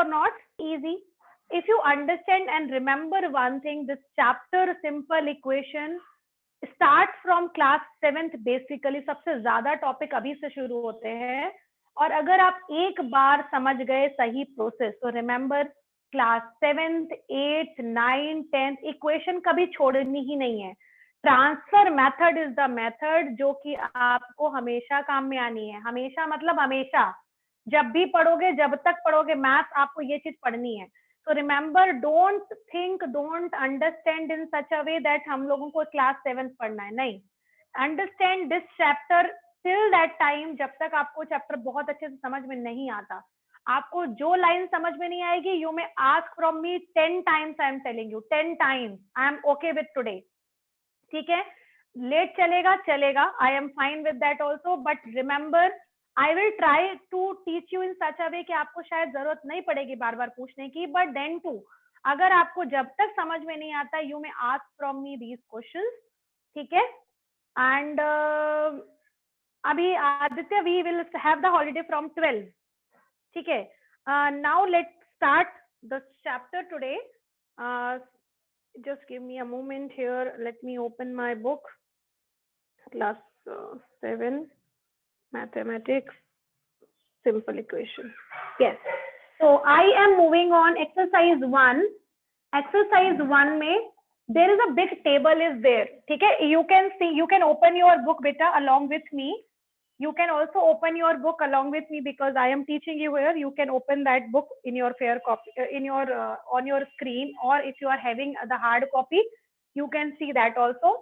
or not? Easy. If you understand and remember one thing, this chapter simple equation start from class 7th basically. सबसे ज्यादा topic अभी से शुरू होते हैं, और अगर आप एक बार समझ गए सही प्रोसेस तो remember class 7th 8th 9th 10th equation कभी छोड़नी ही नहीं है. Transfer method is the method जो कि आपको हमेशा काम में आनी है. हमेशा मतलब हमेशा, जब भी पढ़ोगे, जब तक पढ़ोगे मैथ्स, आपको ये चीज पढ़नी है. So remember, don't think, don't understand in such a way that हम लोगों को क्लास 7th पढ़ना है. नहीं, understand this chapter till that time जब तक आपको चैप्टर बहुत अच्छे से समझ में नहीं आता. आपको जो लाइन समझ में नहीं आएगी, you may ask from me 10 times. I am telling you 10 times. I am okay with today. ठीक है, लेट चलेगा चलेगा, I am fine with that also, but remember I will try to teach you in such a way कि आपको शायद जरूरत नहीं पड़ेगी बार बार पूछने की, बट देन टू अगर आपको जब तक समझ में नहीं आता, you may ask from me these questions. ठीक है, एंड अभी Aditya we will have the holiday from 12. ठीक है, now let's start the chapter today. just give me a moment here, let me open my book. Class 7 mathematics simple equation. Yes, so I am moving on exercise 1. Exercise 1 में there is a big table is there. ठीक है, you can see, you can open your book beta along with me. You can also open your book along with me because I am teaching you here. You can open that book in your fair copy in your on your screen, or if you are having the hard copy, you can see that also.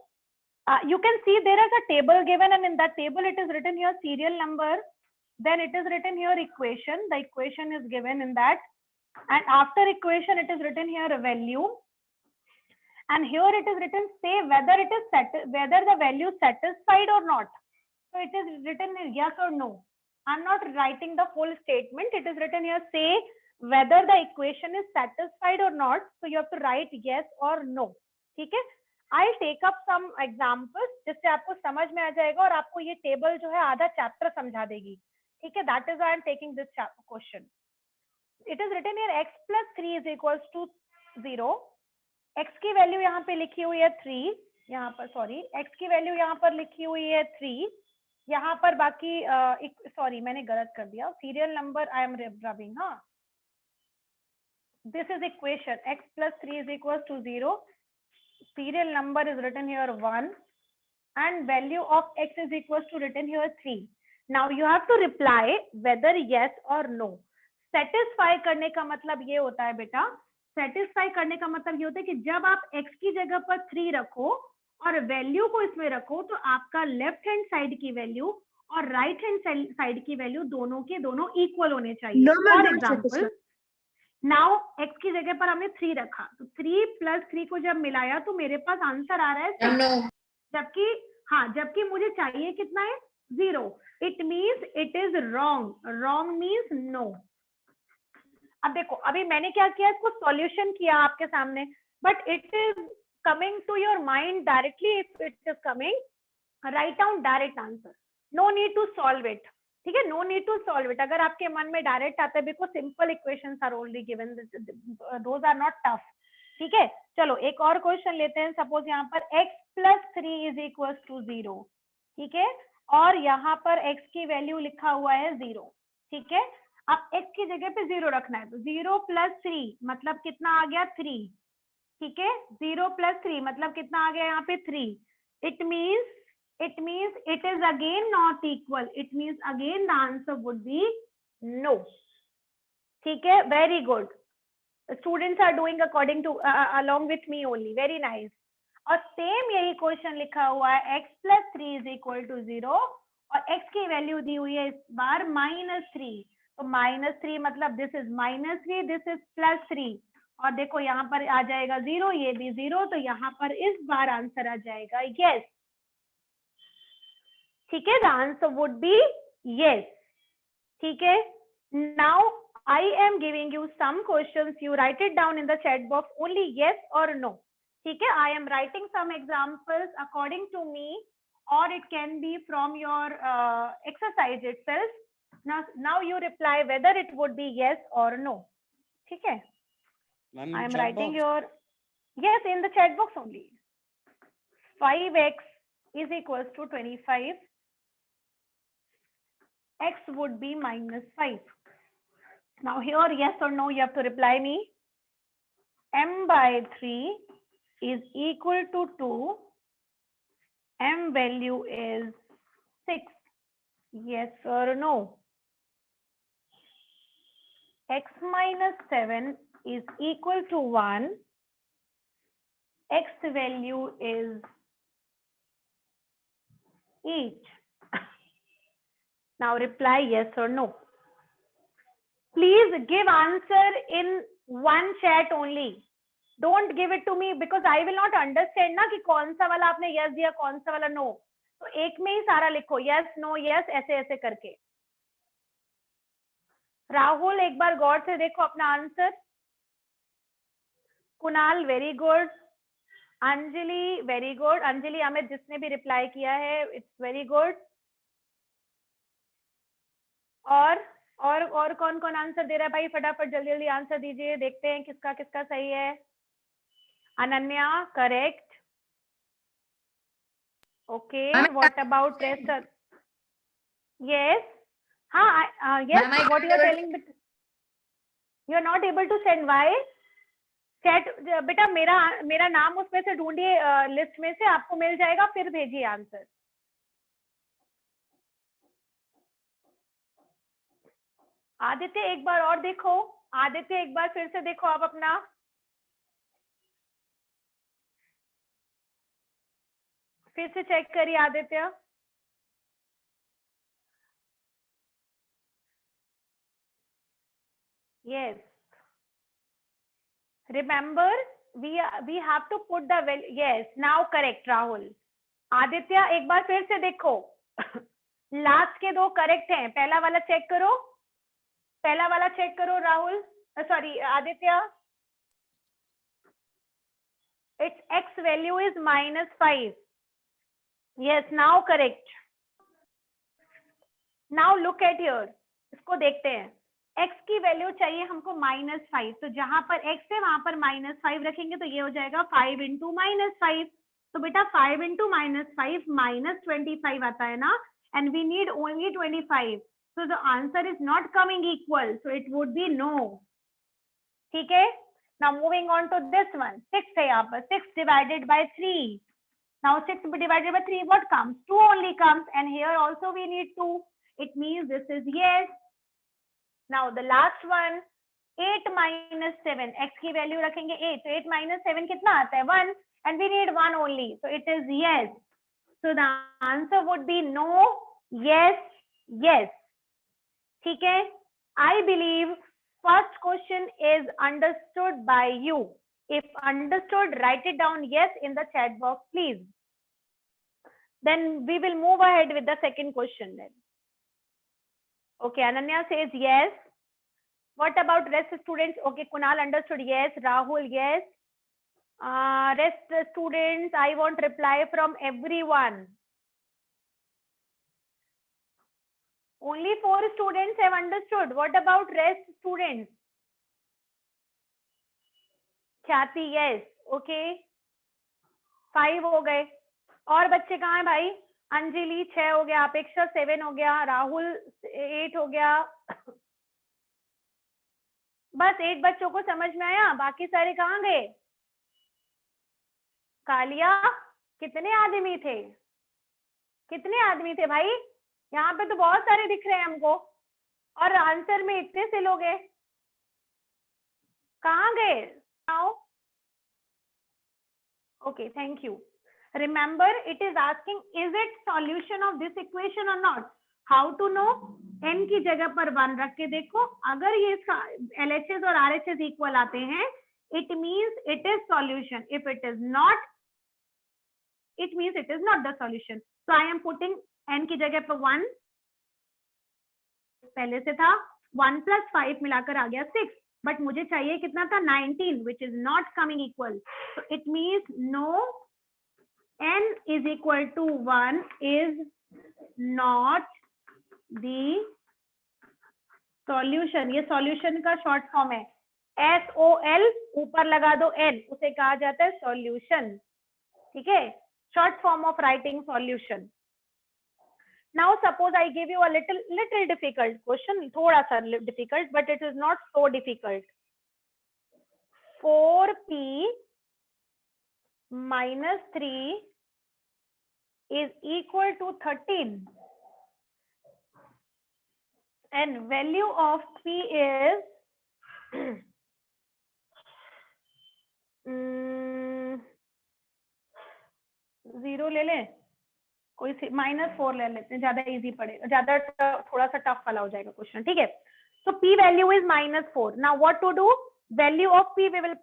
You can see there is a table given, and in that table it is written here serial number. Then it is written here equation. The equation is given in that, and after equation it is written here a value, and here it is written say whether it is whether the value is satisfied or not. So it is written yes or no. I'm not writing the full statement. It is written here say whether the equation is satisfied or not. So you have to write yes or no. ठीक है, I'll take up some examples जिससे आपको समझ में आ जाएगा और आपको ये टेबल जो है आधा चैप्टर समझा देगी. ठीक है, that is why I'm taking this question. It is written here x plus 3 is equals to 0. x की वैल्यू यहाँ पे लिखी हुई है 3. यहाँ पर सॉरी, x की वैल्यू यहाँ पर लिखी हुई है 3. यहाँ पर बाकी सॉरी मैंने गलत कर दिया. Serial number I am rubbing. हाँ, this is equation x plus 3 is equals to 0. Serial number is written here 1 and value of x is equals to written here 3. Now you have to reply whether yes or no. Satisfy करने का मतलब ये होता है बेटा, satisfy करने का मतलब ये होता है कि जब आप x की जगह पर 3 रखो और वैल्यू को इसमें रखो तो आपका लेफ्ट हैंड साइड की वैल्यू और राइट हैंड साइड की वैल्यू दोनों के दोनों इक्वल होने चाहिए. फॉर एग्जांपल नाउ x की जगह पर हमने 3 रखा, तो 3 प्लस 3 को जब मिलाया तो मेरे पास आंसर आ रहा है 6. जबकि हाँ, जबकि मुझे चाहिए कितना है 0. It means it is wrong. Wrong means no. अब देखो, अभी मैंने क्या किया, इसको सॉल्यूशन किया आपके सामने, but it is coming to your mind directly. If it is coming, right down direct answer. No need to solve it. ठीक है, no need to solve it. अगर आपके मन में डायरेक्ट आता है, because simple equations are only given, those are not tough. ठीक है, चलो एक और क्वेश्चन लेते हैं. सपोज यहाँ पर x plus 3 is equals to 0. ठीक है, और यहाँ पर x की वैल्यू लिखा हुआ है 0. ठीक है, अब x की जगह पे 0 रखना है, तो 0 plus 3 मतलब कितना आ गया 3. ठीक है, 0 plus 3 मतलब कितना आ गया यहाँ पे 3. It means it is again not equal. It means again the answer would be no. ठीक है, very good. Students are doing according to along with me only. Very nice. और सेम यही क्वेश्चन लिखा हुआ है x plus 3 is equal to 0 और x की value दी हुई है इस बार -3. तो -3 मतलब दिस इज -3, दिस इज +3, और देखो यहाँ पर आ जाएगा 0, ये भी 0, तो यहाँ पर इस बार आंसर आ जाएगा yes. ठीक है, the answer would be yes. ठीक है, now I am giving you some questions. You write it down in the chat box only yes or no. ठीक है, I am writing some examples according to me, or it can be from your exercise itself. Now you reply whether it would be yes or no. ठीक है, Ma'am, I in am chat writing box. Your, yes, in the chat box only. 5x is equals to 25. X would be -5. Now here, yes or no, you have to reply me. M by 3 is equal to 2. M value is 6. Yes or no? X minus 7 is equal to 1. X value is 8. Now reply yes or no. Please give answer in one chat only. Don't give it to me because I will not understand ना कि कौन सा वाला आपने yes दिया, कौन सा वाला no. तो एक में ही सारा लिखो, yes, no, yes, ऐसे ऐसे करके. राहुल एक बार गौर से देखो अपना answer. Kunal very good. Anjali very good. Anjali Amit जिसने भी रिप्लाई किया है इट्स वेरी गुड. और कौन कौन आंसर दे रहा है भाई, फटाफट जल्दी जल्दी आंसर दीजिए, देखते हैं किसका किसका सही है. Ananya correct. Okay, what about rest? Yes. हाँ, yes, what you are telling, you are not able to send, why? Chat बेटा, मेरा नाम उसमें से ढूंढिए, लिस्ट में से आपको मिल जाएगा, फिर भेजिए आंसर. आदित्य एक बार और देखो. आदित्य एक बार फिर से देखो आप अपना. फिर से चेक करिए Aditya. Yes. Remember, we have to put the value. Yes, now correct, Rahul. Aditya एक बार फिर से देखो. लास्ट के दो करेक्ट हैं, पहला वाला चेक करो. पहला वाला चेक करो Rahul, sorry Aditya. Its x value is -5. Yes, now correct. Now look at here. इसको देखते हैं. x की वैल्यू चाहिए हमको -5, तो जहां पर x है वहां पर -5 रखेंगे तो ये हो जाएगा 5 into -5. तो बेटा 5 into -5 -25 आता है ना, and we need only 25. So the answer is not coming equal, so it would be no. ठीक है. Now moving on to this one. 6 है यहाँ पर. 6 divided by 3. Now 6 divided by 3, what comes? 2 only comes, and here also we need 2. It means this is yes. Now the last one, 8 minus 7. X की value रखेंगे 8. तो 8 minus 7 कितना आता है? 1. And we need 1 only. So it is yes. So the answer would be no, yes, yes. ठीक है. I believe first question is understood by you. If understood, write it down yes in the chat box, please. Then we will move ahead with the second question then. Okay, Ananya says yes. What about rest students? Okay, Kunal understood yes. Rahul yes. Rest students, I want reply from everyone. Only 4 students have understood. What about rest students? ख्याति yes. Okay. 5 हो गए. और बच्चे कहाँ हैं भाई? अंजलि 6 हो गया, अपेक्षा 7 हो गया, राहुल 8 हो गया. बस 8 बच्चों को समझ में आया, बाकी सारे कहाँ गए? कालिया, कितने आदमी थे? कितने आदमी थे भाई? यहाँ पे तो बहुत सारे दिख रहे हैं हमको, और आंसर में इतने से लोग हैं. कहाँ गए? Okay, thank you. Remember, it is asking, is it solution of this equation or not? How to know? n की जगह पर 1 रख के देखो, अगर ये LHS और RHS इक्वल आते हैं, it means it is solution. If it is not, it means it is not the solution. So I am putting n की जगह पर 1. पहले से था 1 plus 5 मिलाकर आ गया 6. बट मुझे चाहिए कितना था? 19, which is not coming equal. So it means no, n is equal to 1 is not the solution. ये solution का short form है. SOL ऊपर लगा दो N, उसे कहा जाता है सॉल्यूशन, ठीक है, short form of writing solution. Now suppose I give you a little difficult question, थोड़ा सा difficult, but it is not so difficult. 4p minus 3 is equal to 13, and value of p is 0 ले लें, कोई -4 ले लेते हैं, ज्यादा easy पड़ेगा, ज्यादा थोड़ा सा टफ वाला हो जाएगा क्वेश्चन, ठीक है. So p value is -4. Now what to do? Value of p we will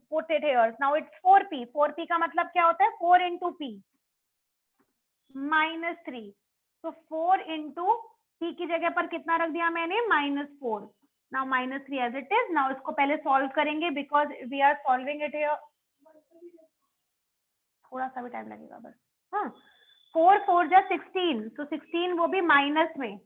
put it here. Now it's 4p. 4p का मतलब क्या होता है? 4 into p -3. So 4 into p की जगह पर कितना रख दिया मैंने? -4. Now -3 as it is. Now इसको पहले सॉल्व करेंगे because we are solving it here. थोड़ा सा भी टाइम लगेगा बस. हाँ, 4 4 जा 16. So 16 वो भी माइनस में,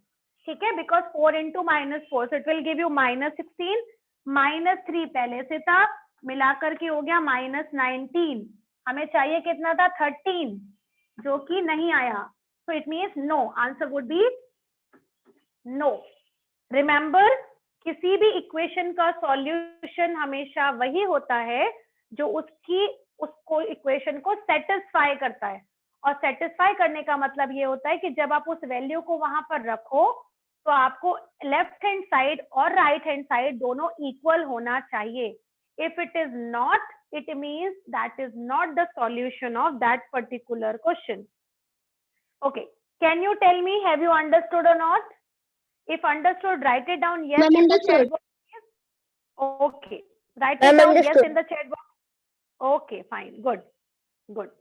ठीक है, because 4 into -4, so it will give you -16. -3 पहले से था, मिलाकर के हो गया -19. हमें चाहिए कितना था? 13, जो कि नहीं आया. So it means no. Answer would be no. Remember, किसी भी इक्वेशन का सॉल्यूशन हमेशा वही होता है जो उसको इक्वेशन को सेटिस्फाई करता है. और सेटिस्फाई करने का मतलब ये होता है कि जब आप उस वैल्यू को वहां पर रखो तो आपको लेफ्ट हैंड साइड और राइट हैंड साइड दोनों इक्वल होना चाहिए. If it is not, it means that is not the solution of that particular question. Okay, can you tell me, have you understood or not? If understood, write it down yes in the chat box. Okay, write it down yes in the chat box. Okay, fine, good.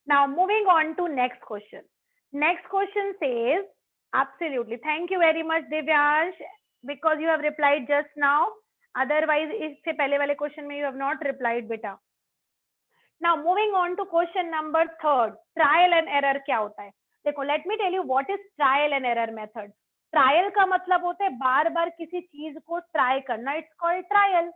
Now moving on to next question. Next question says, absolutely, thank you very much Divyansh, because you have replied just now. Otherwise इससे पहले वाले question में you have not replied बेटा. Now moving on to question number 3, trial and error क्या होता है? देखो, let me tell you what is trial and error method. Trial का मतलब होता है बार बार किसी चीज को ट्राई करना, इट्स कॉल्ड ट्रायल.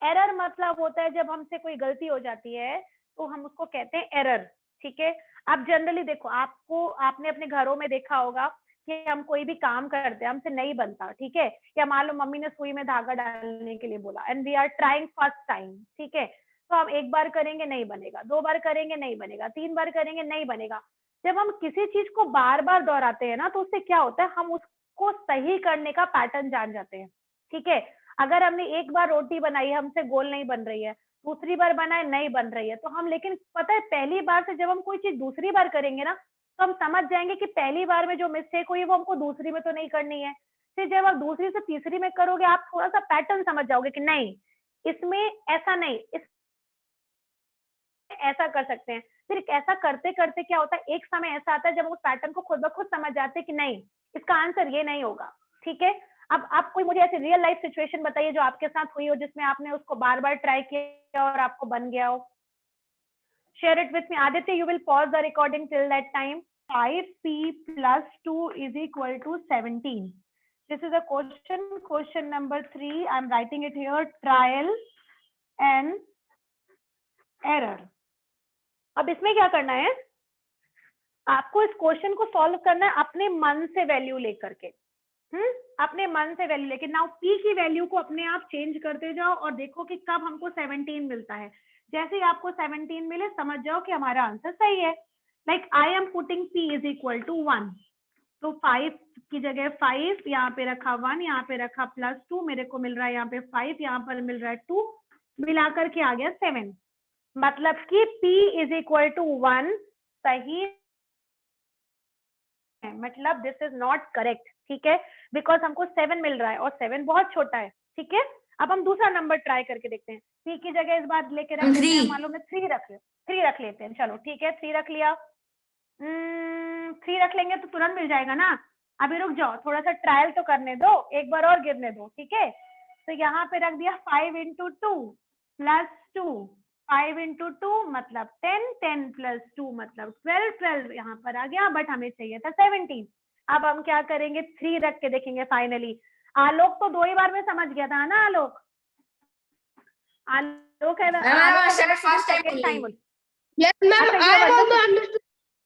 एरर मतलब होता है जब हमसे कोई गलती हो जाती है तो हम उसको कहते हैं एरर, ठीक है. अब जनरली देखो, आपने अपने घरों में देखा होगा कि हम कोई भी काम करते हैं, हमसे नहीं बनता, ठीक है, या मान लो मम्मी ने सुई में धागा डालने के लिए बोला and we are trying first time, ठीक है, तो हम एक बार करेंगे नहीं बनेगा, 2 बार करेंगे नहीं बनेगा, 3 बार करेंगे नहीं बनेगा. जब हम किसी चीज को बार बार दोहराते हैं ना, तो उससे क्या होता है, हम उसको सही करने का पैटर्न जान जाते हैं, ठीक है. अगर हमने एक बार रोटी बनाई, हमसे गोल नहीं बन रही है, दूसरी बार बनाए नहीं बन रही है, तो हम, लेकिन पता है पहली बार से जब हम कोई चीज दूसरी बार करेंगे ना, तो हम समझ जाएंगे कि पहली बार में जो मिस्टेक हुई है वो हमको दूसरी में तो नहीं करनी है. फिर जब आप दूसरी से तीसरी में करोगे, आप थोड़ा सा पैटर्न समझ जाओगे कि नहीं, इसमें ऐसा नहीं, ऐसा कर सकते हैं. फिर ऐसा करते करते क्या होता है, एक समय ऐसा आता है जब उस पैटर्न को खुद ब खुद समझ जाते हैं कि नहीं, इसका आंसर ये नहीं होगा, ठीक है. अब आप कोई मुझे ऐसी रियल लाइफ सिचुएशन बताइए जो आपके साथ हुई हो, जिसमें आपने उसको बार बार ट्राई किया और आपको बन गया हो. Share it with me. Aditya, you will pause the recording till that time. 5p plus 2 is equal to 17. This is a question number 3. I'm writing it here, trial and error. अब इसमें क्या करना है, आपको इस क्वेश्चन को सॉल्व करना है अपने मन से वैल्यू लेकर के, अपने मन से वैल्यू लेके. नाउ p की वैल्यू को अपने आप चेंज करते जाओ और देखो कि कब हमको 17 मिलता है. जैसे ही आपको 17 मिले, समझ जाओ कि हमारा आंसर सही है. Like I am putting p is equal to 1. तो 5 की जगह 5, यहाँ पे रखा 1, यहाँ पे रखा +2, मेरे को मिल रहा है यहाँ पे 5, यहाँ पर मिल रहा है 2, मिलाकर के आ गया 7. मतलब कि p इज इक्वल टू 1 सही है, मतलब दिस इज नॉट करेक्ट, ठीक है, बिकॉज हमको 7 मिल रहा है और 7 बहुत छोटा है, ठीक है. अब हम दूसरा नंबर ट्राई करके देखते हैं. p की जगह इस बार लेके रख लेते हैं, मान लो मैं 3 रख लेते हैं. चलो ठीक है, 3 रख लिया. 3 रख लेंगे तो तुरंत मिल जाएगा ना. अभी रुक जाओ, थोड़ा सा ट्रायल तो करने दो, एक बार और गिरने दो, ठीक है. तो यहाँ पे रख दिया 5 into 2 plus 2, 5 into 2 मतलब 10, 10 plus 2 मतलब 12, 12 यहाँ पर आ गया, बट हमें चाहिए था 17. अब हम क्या करेंगे, 3 रख के देखेंगे फाइनली. आलोक तो 2 ही बार में समझ गया था ना आलोक, आलोक है ना, फर्स्ट टाइम बोल। Yes, ma'am. अच्छा, I have also understood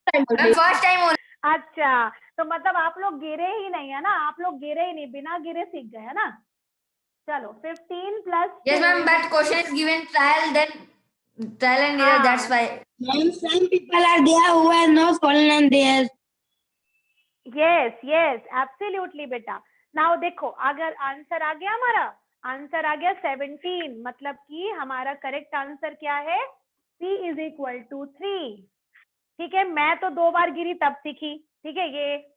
time only. First time अच्छा, तो मतलब आप लोग गिरे ही नहीं है ना, आप लोग गिरे ही नहीं, बिना गिरे सीख गए है ना। चलो 15 plus Yes, ma'am, but question is given trial, then trial and error. That's why. Ma'am, some people are there who are not fallen on theirs. Yes yes absolutely बेटा। नाउ देखो, अगर आंसर आ गया, हमारा आंसर आ गया 17, मतलब कि हमारा correct answer क्या है, C इज इक्वल टू 3। ठीक है, मैं तो 2 बार गिरी तब सीखी। ठीक है, ये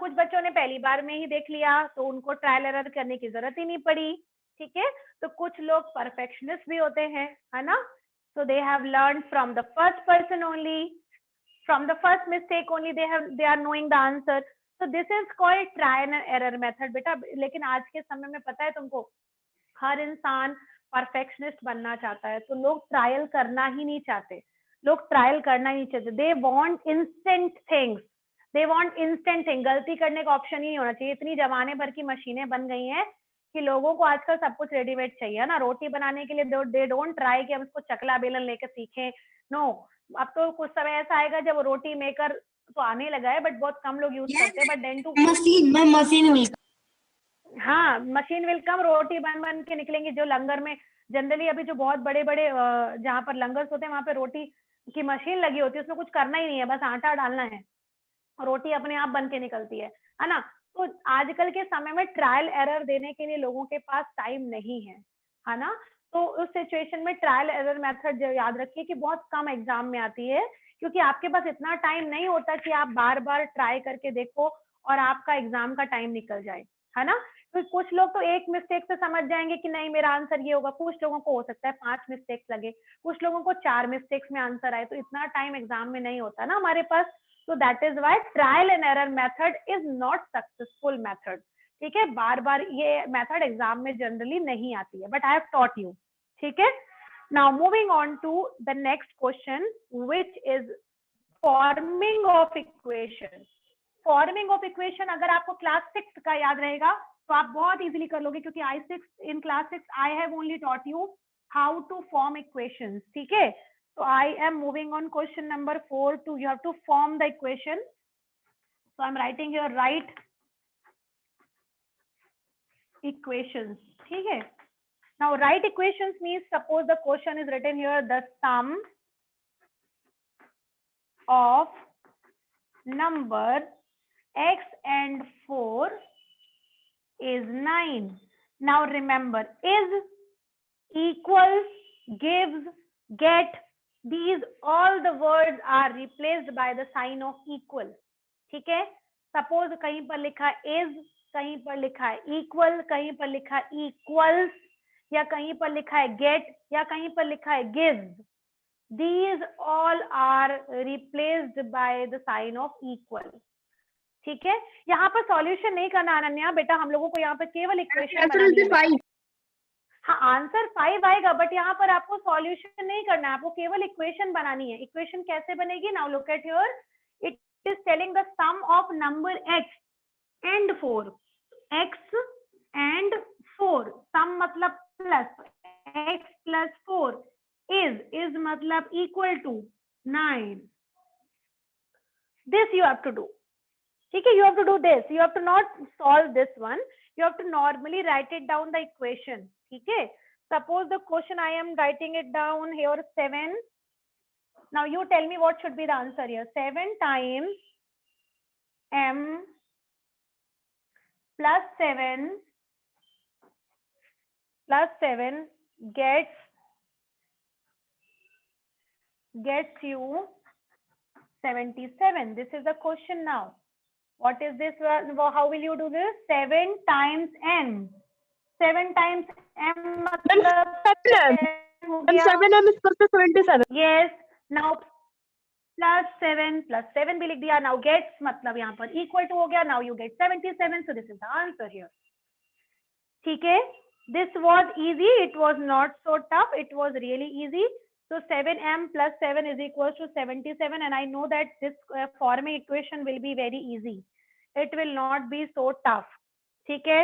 कुछ बच्चों ने पहली बार में ही देख लिया तो उनको ट्रायल एरर करने की जरूरत ही नहीं पड़ी। ठीक है, तो कुछ लोग परफेक्शनिस्ट भी होते हैं, है ना। So they have learn from the first person only, from the first mistake only they are knowing the answer. So this is called trial and error method बेटा। लेकिन आज के समय में पता है तुमको, हर इंसान परफेक्शनिस्ट बनना चाहता है, तो लोग ट्रायल करना ही नहीं चाहते, लोग ट्रायल करना ही नहीं चाहते। They want instant things, they want instant thing. गलती करने का ऑप्शन ही नहीं होना चाहिए। इतनी जमाने भर की मशीनें बन गई हैं कि लोगों को आजकल सब कुछ रेडीमेड चाहिए ना। रोटी बनाने के लिए दे डोंट ट्राई कि हम इसको चकला बेलन लेकर सीखें, नो। अब तो कुछ समय ऐसा आएगा जब रोटी मेकर तो आने लगा है, बट बहुत कम लोग यूज करते हैं। But then too machine will हाँ, मशीन विल कम, रोटी बन बन के निकलेंगी। जो लंगर में जनरली अभी जो बहुत बड़े बड़े जहाँ पर लंगर्स होते हैं वहां पे रोटी की मशीन लगी होती है, उसमें कुछ करना ही नहीं है, बस आटा डालना है, रोटी अपने आप बन के निकलती है ना। तो आजकल के समय में ट्रायल एरर देने के लिए लोगों के पास टाइम नहीं है ना। तो उस सिचुएशन में ट्रायल एरर मेथड याद रखिए कि बहुत कम एग्जाम में आती है, क्योंकि आपके पास इतना टाइम नहीं होता कि आप बार बार ट्राई करके देखो और आपका एग्जाम का टाइम निकल जाए, है ना। तो कुछ लोग तो एक मिस्टेक से समझ जाएंगे कि नहीं मेरा आंसर ये होगा, कुछ लोगों को हो सकता है 5 मिस्टेक्स लगे, कुछ लोगों को 4 मिस्टेक्स में आंसर आए। तो इतना टाइम एग्जाम में नहीं होता ना हमारे पास। So that is why trial and error method is not successful method. ठीक है, बार बार ये मेथड एग्जाम में जनरली नहीं आती है, but I have taught you. ठीक है, now moving on to the next question which is forming of equation. Forming of equation अगर आपको क्लास 6 का याद रहेगा तो आप बहुत इजीली कर लोगे, क्योंकि in class 6 I have only taught you how to form equations. ठीक है, so I am moving on question number 4 to you have to form the equation. So I'm writing here write equations. ठीक है, now write equations means suppose the question is written here the sum of number x and 4 is 9. Now remember, is, equals, gives, get, these all the words are replaced by the sign of equal. ठीक है, suppose कहीं पर लिखा is, कहीं पर लिखा है equal, कहीं पर लिखा है equals, या कहीं पर लिखा है get, या कहीं पर लिखा है gives. These all are replaced by the sign of equal. ठीक है, यहाँ पर सॉल्यूशन नहीं करना अनन्या बेटा, हम लोगों को यहाँ पर केवल इक्वेशन बनानी है। हाँ, आंसर 5 आएगा, बट यहाँ पर आपको सॉल्यूशन नहीं करना है, आपको केवल इक्वेशन बनानी है। इक्वेशन कैसे बनेगी? Now look at here, it is telling the sum of number x and 4, x and 4, sum मतलब प्लस, x प्लस 4 इज मतलब equal to 9. This you have to do. ठीक है, you have to do this, you have to not solve this one, you have to normally write it down the equation. ठीक है, suppose the question I am writing it down here 7. Now you tell me what should be the answer here. 7 times m plus 7 gets you 77. This is the question now. What is this? How will you do this? 7 times m. 7 times m मतलब 7m is equal to 77. Yes. Now plus 7 भी लिख दिया. Now gets मतलब यहाँ पर equal to हो गया. Now you get 77. So this is the answer here. ठीक है. This was easy. It was not so tough. It was really easy. So 7m plus 7 is equals to 77, and I know that this forming equation will be very easy. It will not be so tough. ठीक है.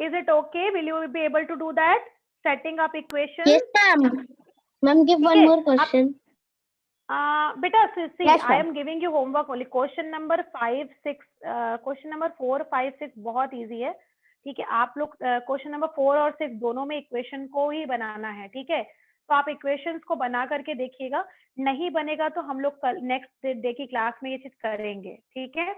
Is it okay? Will you be able to do that? Setting up equations. Yes, ma'am. Ma'am, give one Okay, more question. beta, see, Yes, I ma'am. am giving you homework only. Question number 5, 6, question number 4, 5, 6 बहुत easy है. ठीक है, आप लोग question number 4 और 6 दोनों में equation को ही बनाना है. ठीक है, तो आप इक्वेशंस को बना करके देखिएगा. नहीं बनेगा तो हम लोग कल नेक्स्ट डे की क्लास में ये चीज करेंगे. ठीक है,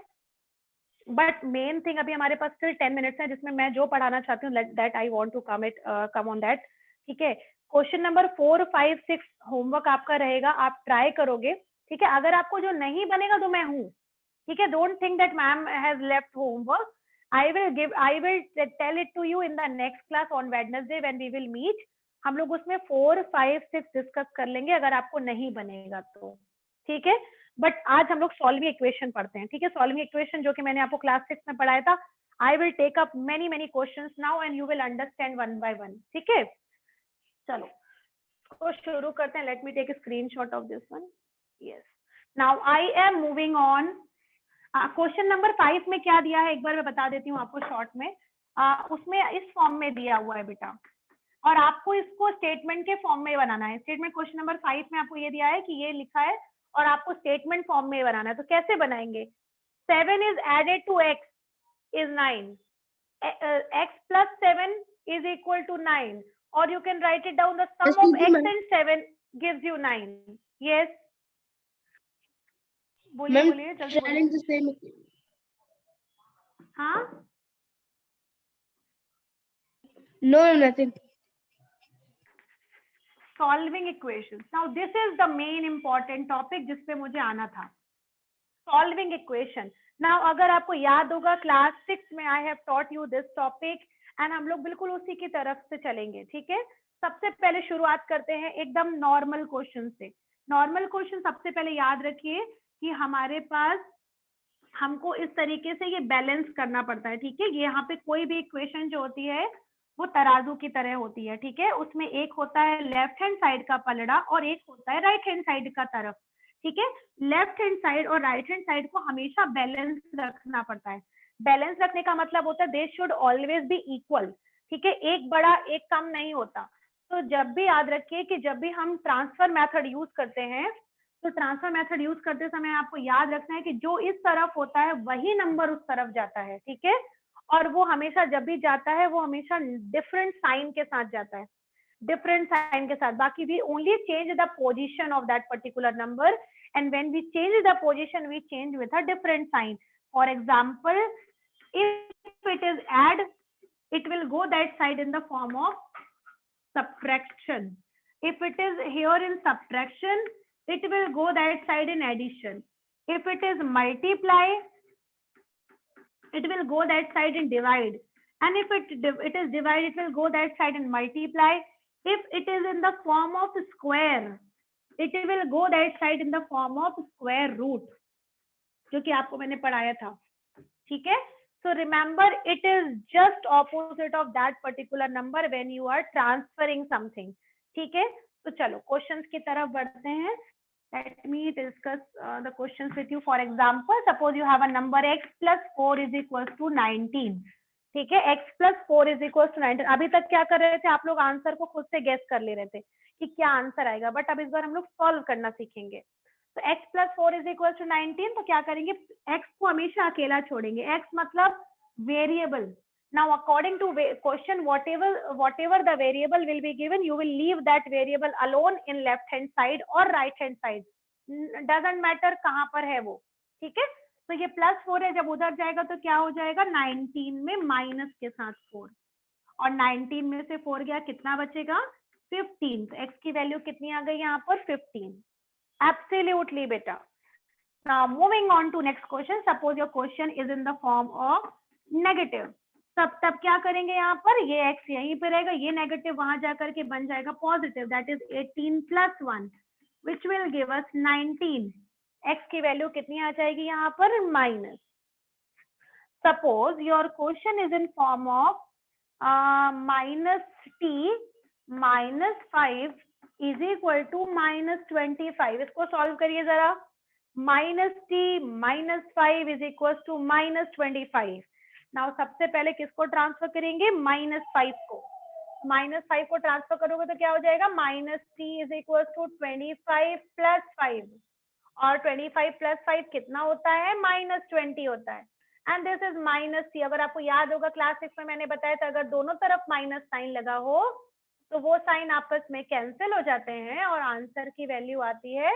बट मेन थिंग अभी हमारे पास सिर्फ 10 मिनट्स है जिसमें मैं जो पढ़ाना चाहती हूँ that I want to come on that. ठीक है, क्वेश्चन नंबर 4, 5, 6 होमवर्क आपका रहेगा, आप ट्राई करोगे. ठीक है, अगर आपको जो नहीं बनेगा तो मैं हूँ. ठीक है, don't think that ma'am has left homework. I will tell it to you in the next class on Wednesday when we will meet. हम लोग उसमें 4, 5, 6 डिस्कस कर लेंगे अगर आपको नहीं बनेगा तो. ठीक है, बट आज हम लोग सॉल्विंग इक्वेशन पढ़ते हैं. ठीक है, सॉल्विंग इक्वेशन जो कि मैंने आपको क्लास 6 में पढ़ाया था. I will take up many questions now and you will understand one by one. ठीक है, चलो तो शुरू करते हैं. Let me take a screenshot of this one. Yes, now I am moving on. Question number 5 में क्या दिया है एक बार मैं बता देती हूँ आपको शॉर्ट में. उसमें इस फॉर्म में दिया हुआ है बेटा, और आपको इसको स्टेटमेंट के फॉर्म में बनाना है. स्टेटमेंट क्वेश्चन नंबर 5 में आपको ये दिया है कि ये लिखा है और आपको स्टेटमेंट फॉर्म में बनाना है. तो कैसे बनाएंगे? 7 is added to x is 9. X plus 7 is equal to 9. Or you can write it down, the sum of x and 7 gives you 9. Yes. बोलिए बोलिए जल्दी बोलिए. हाँ, No, nothing. Solving equations. Now this is the main important topic जिस पे मुझे आना था. Solving equation. नाउ अगर आपको याद होगा क्लास 6 में आई have taught you this topic and हम लोग बिल्कुल उसी की तरफ से चलेंगे. ठीक है, सबसे पहले शुरुआत करते हैं एकदम नॉर्मल क्वेश्चन से. नॉर्मल क्वेश्चन सबसे पहले याद रखिए कि हमारे पास हमको इस तरीके से ये बैलेंस करना पड़ता है. ठीक है, ये यहाँ पे कोई भी इक्वेशन जो होती है वो तराजू की तरह होती है. ठीक है, उसमें एक होता है लेफ्ट हैंड साइड का पलड़ा और एक होता है राइट हैंड साइड का तरफ. ठीक है, लेफ्ट हैंड साइड और राइट हैंड साइड को हमेशा बैलेंस रखना पड़ता है. बैलेंस रखने का मतलब होता है they should always be equal. ठीक है, एक बड़ा एक कम नहीं होता. तो जब भी याद रखिए कि जब भी हम ट्रांसफर मेथड यूज करते हैं तो ट्रांसफर मेथड यूज करते समय आपको याद रखना है कि जो इस तरफ होता है वही नंबर उस तरफ जाता है. ठीक है, और वो हमेशा जब भी जाता है वो हमेशा डिफरेंट साइन के साथ जाता है, डिफरेंट साइन के साथ. बाकी we only change the position of that particular number and when we change the position we change with a different sign. For example, if it is add, it will go that side in the form of subtraction. If it is here in subtraction, it will go that side in addition. If it is multiply, it will go that side in divide. And if it is divide, it will go that side in multiply. If it is in the form of square, it will go that side in the form of square root, जो कि आपको मैंने पढ़ाया था. ठीक है, so remember it is just opposite of that particular number when you are transferring something. ठीक है, तो चलो क्वेश्चंस की तरफ बढ़ते हैं. Let me discuss the questions with you. For example, suppose you have a number x plus 4 is equals to 19. ठीक है, x plus 4 is equals to 19. अभी तक क्या कर रहे थे आप लोग? आंसर को खुद से गेस कर ले रहे थे कि क्या आंसर आएगा, बट अब इस बार हम लोग सॉल्व करना सीखेंगे. तो x plus 4 is equals to 19. तो क्या करेंगे? x को हमेशा अकेला छोड़ेंगे. x मतलब variable. Now according to question, whatever the variable will be given, you will leave that variable alone in left hand side or right hand side. Doesn't matter कहाँ पर है वो. ठीक है, तो ये +4 है, जब उधर जाएगा तो क्या हो जाएगा? 19 में माइनस के साथ 4, और 19 में से 4 गया, कितना बचेगा? 15. तो x की वैल्यू कितनी आ गई यहाँ पर? 15. Absolutely बेटा. Now moving on to next question. Suppose your question is in the form of negative. तब क्या करेंगे यहाँ पर? ये x यहीं पे रहेगा, ये नेगेटिव वहां जाकर के बन जाएगा positive. That is 18 plus 1 which will give us 19. x की वैल्यू कितनी आ जाएगी यहाँ पर? Minus. Suppose your question is in form of -t -5 is equal to -25. इसको सॉल्व करिए जरा. -t -5 is equals to -25. Now सबसे पहले किसको ट्रांसफर करेंगे, -5 को। -5 को ट्रांसफर करोगे तो क्या हो जाएगा, -3 इज इक्वल टू 25 + 5, और 25 + 5 कितना होता है, -20 होता है। And this is -3। अगर आपको याद होगा क्लास 6 में मैंने बताया था, अगर दोनों तरफ माइनस साइन लगा हो तो वो साइन आपस में कैंसिल हो जाते हैं और आंसर की वैल्यू आती है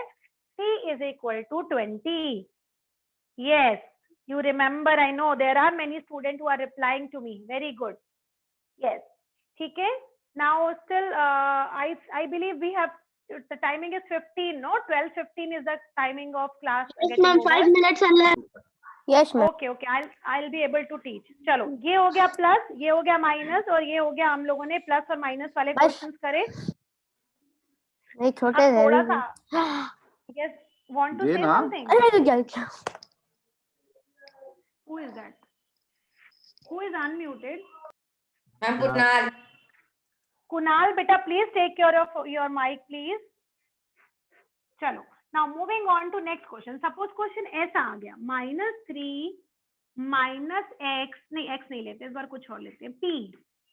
c is equal to 20। Yes, you remember. I know there are many students who are replying to me. Very good. Yes. ठीक है. Now still, I believe we have, the timing is 15. No, 12:15 is the timing of class. Yes, ma'am. 5 minutes are left. Yes, ma'am. Okay, okay. I'll be able to teach. चलो, ये हो गया plus, ये हो गया minus, और ये हो गया, हम लोगों ने प्लस और माइनस वाले क्वेश्चंस करे। नहीं छोटे अब थोड़ा थे सा, yes, want to ये say ना? something? अरे तो क्या Who is that? Who is unmuted? Ma'am, Kunal. Kunal, beta, please take care of your mic, please. चलो, now moving on to next question. Suppose question ऐसा आ गया, -3 - x, नहीं x नहीं लेते, इस बार कुछ और लेते हैं, p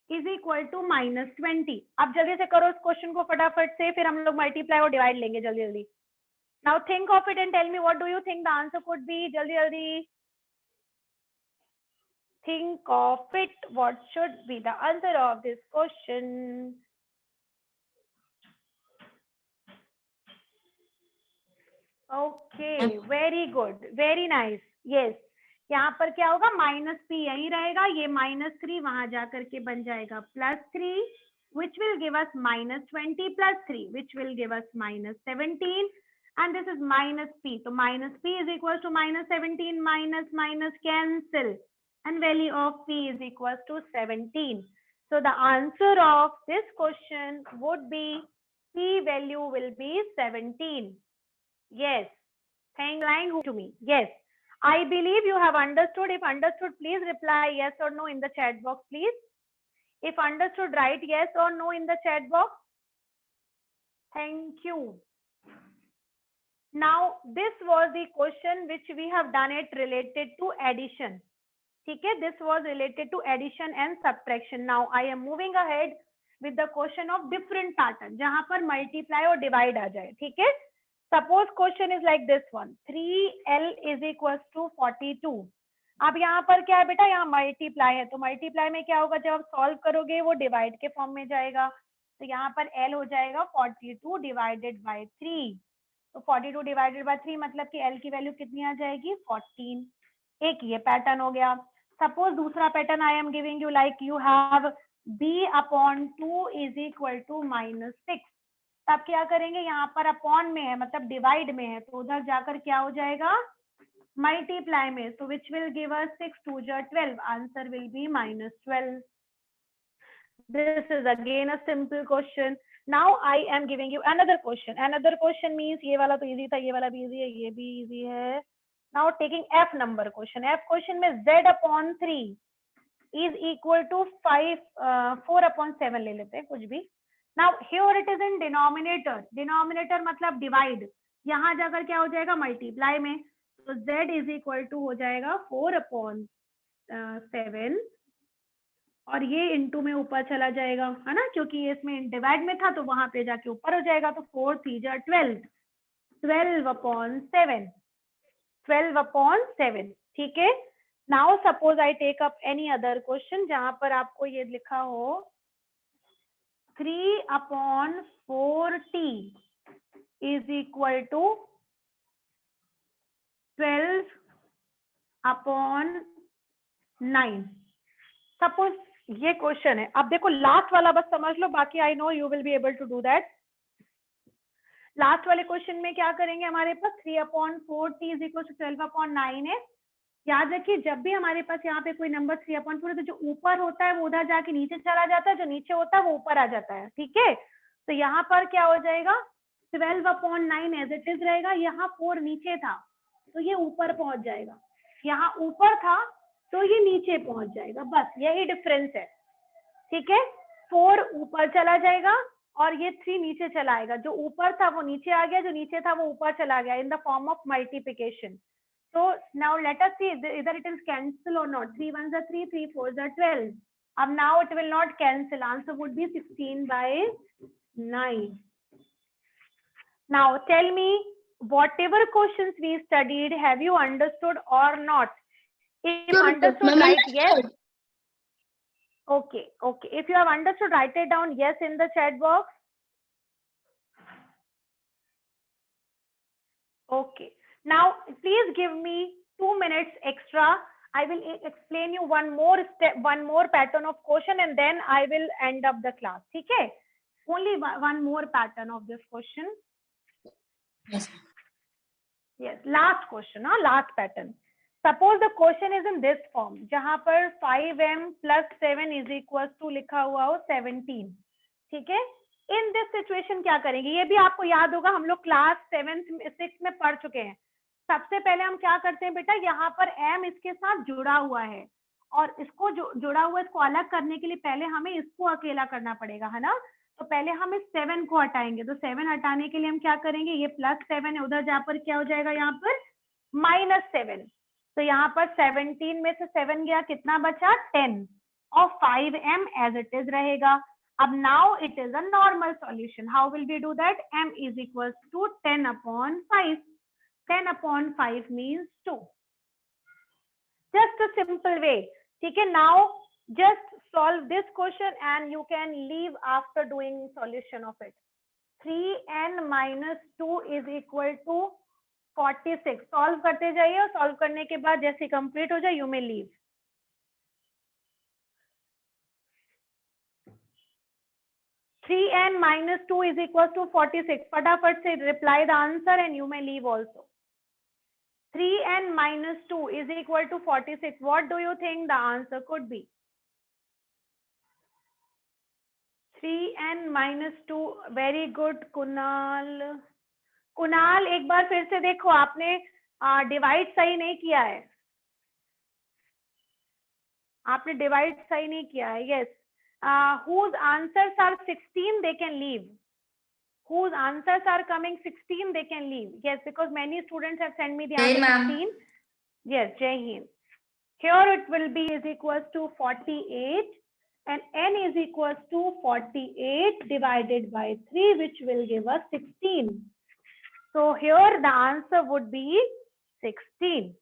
इज इक्वल टू -20। अब जल्दी से करो इस क्वेश्चन को फटाफट से, फिर हम लोग मल्टीप्लाई और डिवाइड लेंगे जल्दी जल्दी। Now think of it and tell me what do you think the answer could be. जल्दी जल्दी think of it, what should be the answer of this question? Okay, very good, very nice. Yes, यहाँ पर क्या होगा, -p यही रहेगा, ये -3 वहां जाकर के बन जाएगा +3, which will give us -20 + 3, which will give us -17, and this is -p. So -p is equals to -17, minus cancel, and value of p is equals to 17. So the answer of this question would be, p value will be 17. Yes, thank you to me. Yes, I believe you have understood. If understood, please reply yes or no in the chat box, please. If understood, write yes or no in the chat box. Thank you. Now, this was the question which we have done it related to addition. ठीक है, this was related to addition and subtraction. Now I am moving ahead with the question of different pattern, जहां पर multiply और divide आ जाए। ठीक है, suppose question is like this one, 3l is equals to 42. अब यहाँ पर क्या है बेटा, यहाँ multiply है, तो multiply में क्या होगा, जब आप solve करोगे वो divide के फॉर्म में जाएगा, तो यहाँ पर l हो जाएगा 42 divided by 3। तो 42 divided by 3 मतलब कि l की वैल्यू कितनी आ जाएगी, 14। एक ये पैटर्न हो गया। सपोज दूसरा pattern I am giving you, like you have b/2 is equal to -6। तब क्या करेंगे, यहाँ पर अपॉन में है मतलब डिवाइड में है, तो उधर जाकर क्या हो जाएगा, मल्टीप्लाई में। So which will give us 6 2 12, answer will be -12। This is again a simple question. Now I am giving you another question. Another question means ये वाला तो इजी था, ये वाला भी इजी है, ये भी इजी है। Now taking F number question. F question में z/3 is equal to 4/7 ले लेते हैं कुछ भी। Now here it is in denominator. Denominator मतलब divide, यहाँ जाकर क्या हो जाएगा, multiply में, तो z is equal to हो जाएगा 4/7, और ये इंटू में ऊपर चला जाएगा, है ना, क्योंकि ये इसमें डिवाइड में था तो वहां पे जाके ऊपर हो जाएगा, तो 4 3 12, 12/7, 12/7। ठीक है, now suppose I take up any other question जहां पर आपको ये लिखा हो 3/4t is equal to 12/9। Suppose ये क्वेश्चन है। अब देखो लास्ट वाला बस समझ लो, बाकी I know you will be able to do that. Last वाले क्वेश्चन में क्या करेंगे, हमारे पास 3/4t इज इक्वल टू 12/9 है। याद रखिए, जब भी हमारे पास यहाँ पे कोई नंबर 3/4 है तो जो ऊपर होता है वो उधर जाके नीचे चला जाता है, जो नीचे होता है वो ऊपर आ जाता है। ठीक है, तो यहाँ पर क्या हो जाएगा, 12/9 एज इट इज रहेगा। यहाँ 4 नीचे था तो ये ऊपर पहुंच जाएगा, यहाँ ऊपर था तो ये नीचे पहुंच जाएगा, बस यही डिफरेंस है। ठीक है, 4 ऊपर चला जाएगा और ये 3 नीचे चला आएगा, जो ऊपर था वो नीचे आ गया, जो नीचे था वो ऊपर चला गया, in the form of multiplication. So now let us see either it is cancel or not. 3 1s are 3, 3 4s are 12. Now it will not cancel. Answer would be 16 by 9. Now tell me, whatever questions we studied, have you understood or not? If understood, write yes. Okay, okay. If you have understood, write it down yes in the chat box. Okay. Now, please give me 2 minutes extra. I will explain you one more step, one more pattern of question, and then I will end up the class. Okay? Only one more pattern of this question. Yes. Yes, last question, huh? Last pattern. Suppose the question is in this form, जहां पर 5m plus 7 is equals to लिखा हुआ हो 17. ठीक है? In this situation क्या करेंगे? ये भी आपको याद होगा, हम लोग क्लास 6 में पढ़ चुके हैं. सबसे पहले हम क्या करते हैं बेटा, यहाँ पर m इसके साथ जुड़ा हुआ है और इसको जुड़ा हुआ इसको अलग करने के लिए पहले हमें इसको अकेला करना पड़ेगा, है ना? तो पहले हम इस 7 को हटाएंगे. तो 7 हटाने के लिए हम क्या करेंगे, ये +7 है, उधर जहाँ पर क्या हो जाएगा, यहाँ पर -7. तो यहाँ पर 17 में से 7 गया, कितना बचा 10 और 5m एज इट इज रहेगा. अब now it is a normal solution. How will we do that? m is equal to 10/5. 10/5 means 2. Just a simple way. ठीक है? Now just solve this question and you can leave after doing solution of it. 3n minus 2 is equal to 46. Solve करते जाइए और solve करने के बाद जैसे complete हो जाए you may leave. Three n minus 2 is equal to 46. फटाफट से reply the answer and you may leave also. 3n minus 2 is equal to 46. What do you think the answer could be? 3n minus 2. Very good, Kunal. Kunal एक बार फिर से देखो, आपने divide सही नहीं किया है. आपने डिवाइड सही नहीं किया है. Yes. whose answers are 16 they can leave. Whose answers are coming 16 they can leave. Yes, because many students have sent me the answer 16. Yes, Jai Hind. Here it will be is equals to 48 and n is equals to 48 divided by 3, which will give us 16. So here the answer would be 16.